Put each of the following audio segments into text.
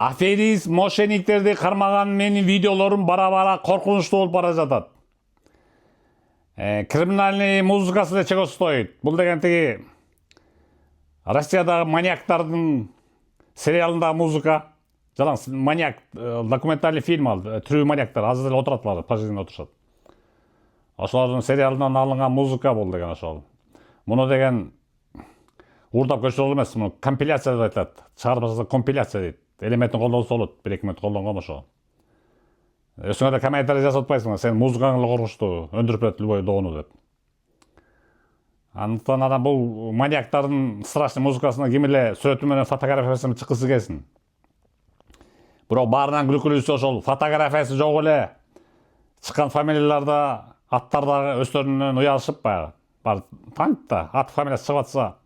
Аферист мошенниктерди кармаган менин видеолорум бара-бара коркунучтуу болуп бара жатат. Криминальный музыкасы да чек стоит. Бул деген тиги Россиядагы маньяктардын сериалындагы музыка. Жалаң маньяк документальный фильм ал. Тирүү маньяктар азыр эле отурат алар, пожизненно отурушат. Ошолордун сериалынан алынган музыка бул деген ошол. Муну деген уурдап көчүрүү эмес, муну компиляция деп айтылат. Чыгарып жазса компиляция дейт. Элементин колдонсо болот, 1-2 минут колдонгон ошо. Өсүңө да комментарий жазып атпайсың, сен музыкаң эле коркунучтуу, өндүрүп берет любой доону деп. Андыктан адам бул маньяктардын страшный музыкасына ким эле сүрөтү менен фотографиясын чыккысы келсин. Бирок баарынан күлкүлүүсү ошол фотографиясы жок эле чыккан фамилияларда, аттардагы өздөрүнөн уялышып баягы. Бар танып да, ат фамилиясы чыгып атса,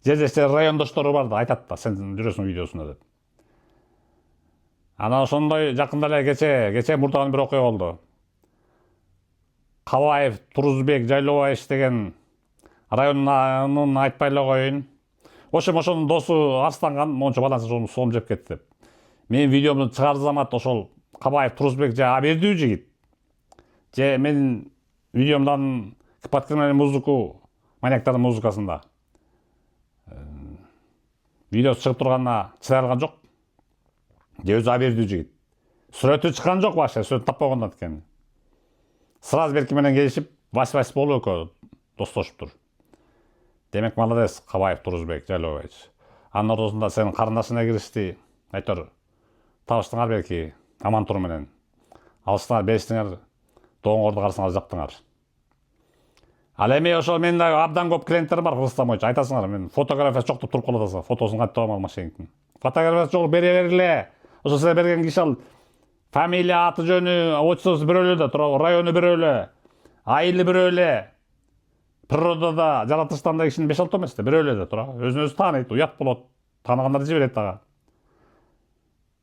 жерлештер райондоштору бар да айтат да, сен жүрөсүң видеосунда деп. Анан ошондой жакында эле кече мурдаган бир окуя болду. Кабаев Турузбек Жайлобаевич деген районунун айтпай эле коеюн. Ошонун досу арстанган, мончо баласы соом жеп кетти деп. Менин видеомду чыгар замат ошол Кабаев Турузбек же абердүү жигит. Же менин видеомдан подкриминальный музыку, маньяктардын музыкасында. Видеосы чыгып турганына чыдай алган жок. Же өзү абердүү жигит. Сүрөтү чыккан жок башка, сүрөт таппай койгондон экен. Сразу берки менен келишип, вась болуп экөө достошуптур. Демек молодец Кабаев Турузбек Жайлобаевич. Анын ортосунда сенин карындашыңа киришти. Айтор табыштыңар берки аман-тур менен. Алыштыңар, бериштиңер, дооңорду карасаңар жактыңар. Ал эми ошол менин дагы абдан көп клиенттер бар Кыргызстан боюнча. Айтасыңар, мен фотография жок деп туруп калып атасың. Фотосун кантип табам ал мошенниктин. Фотографиясы жок бере бергиле. Ошо силер берген киши ал фамилия, аты жөнү, отчествосу бирөө эле да, туурабы, району бирөө эле, айылы бирөө эле. Природада, жаратылыштан да кишинин 5-6 эмес да, бирөө эле да, туурабы. Өзүн өзү тааныйт, уят болот. Тааныгандар жиберет дагы.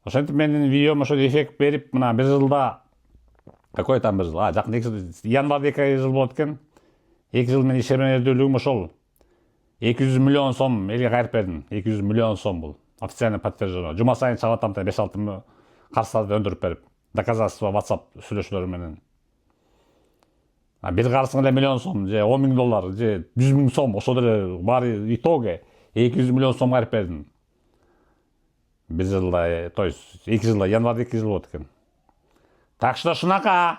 Ошентип менин видеом ошо эффект берип, мына бир жылда какой там бир жыл? Жакында январда 2 жыл болот экен. 2 жыл менин ишмердүүлүгүм ошол 200 миллион сом элге кайрып бердим. 200 миллион сом бул. Официально подтверждено. Жума сайын чыгып атам 5-6 карсарды өндүрүп берип, доказательство WhatsApp сүйлөшүүлөрү менен. Бир карсың эле миллион сом, же 10 000 доллар, же 100 000 сом, ошол эле баары итоге 200 миллион сом кайрып бердим. Бир жылда, то есть 2 жылда, январда 2 жыл болот экен. Так что шунака.